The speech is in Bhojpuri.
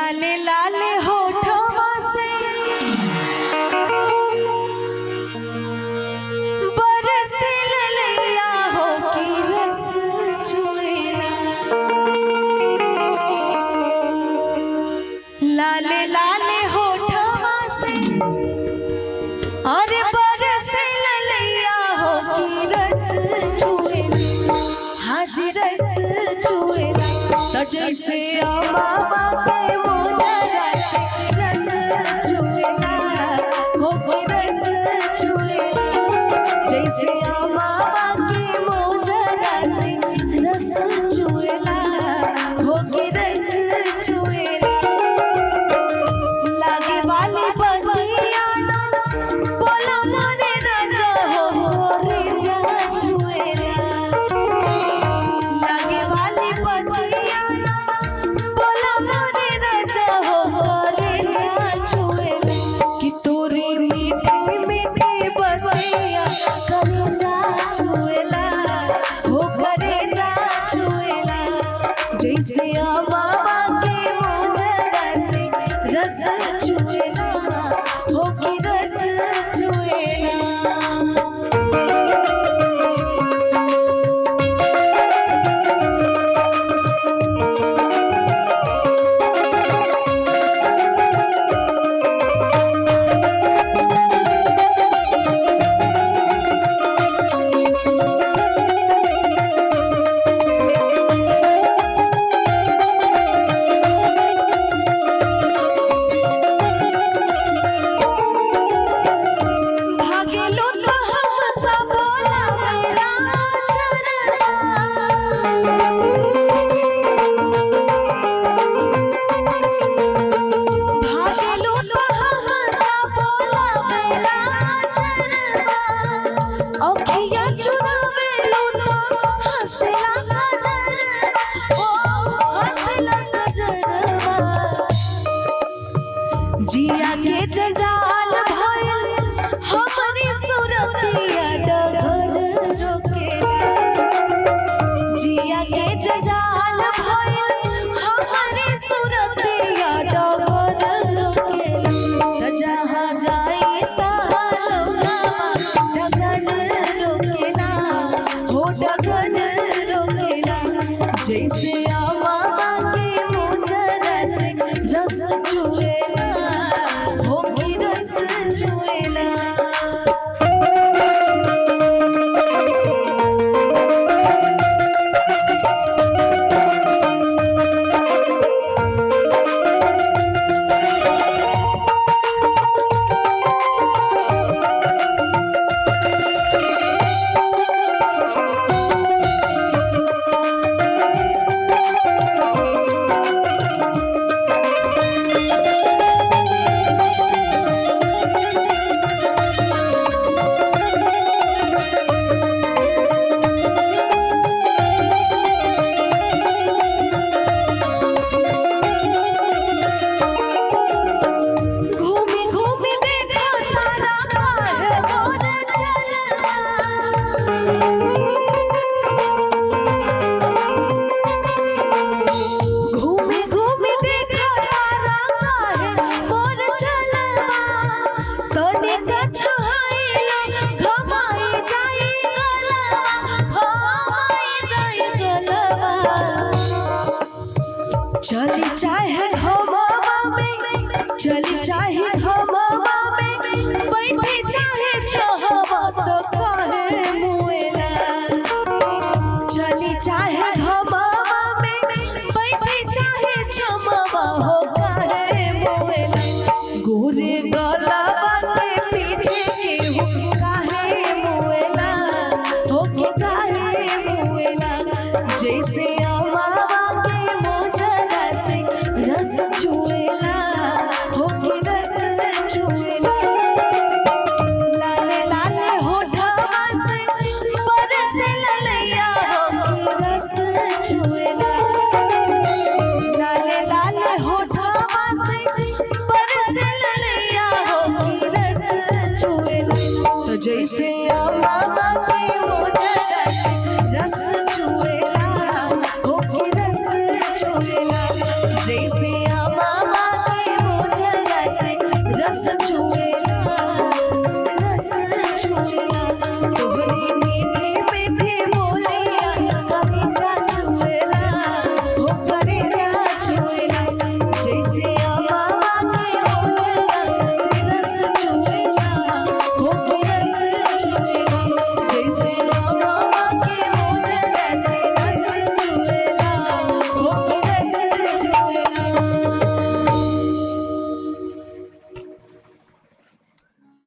लाले लाले होठवा से बरसे ललैया हो की रस चुएला। लाले लाले होठवा से अरे बरसे ललैया हो की रस चुएला। हाज रस चुएला तो जैसे मामा के मोजरा से रस चुएला हो की रस चुएला। जैसे मामा के मोजरा से रस चुएला हो की रस चुएला। लागे वाली बगिया ना बोला मोरे राजा हो मोरे जा चुएला। लागे वाली बगिया ना बोला मोरे राजा हो मोरे जा चुएला। कि तोरे मीठे मीठे बगिया करे जा चुएला हो करे जा चुएला। जैसे मामा के मोजरा से रस चुएला हो की रस चुएला। जिया के जजाल भइल हमरी सुरतिया डगर रोकेला। जिया के जजाल भइल हमरी सुरतिया डगर रोकेला। जहाँ जाए तालो डगर रोकेला हो डगर रोकेला। जैसे मामा के मोजरा से रस चुएला हो की रस चुएला। चली चाहे घमावा में चली चाहे घमावा में बैठे चाहे चहवा तो कहे मुएला। चली चाहे घमावा में बैठे चाहे चमवा हो कहे मुएला। गोरे गलवा के पीछे केहू काहे मुएला हो के काहे मुएला। जैसे मामा के मोजरा से रस चुएला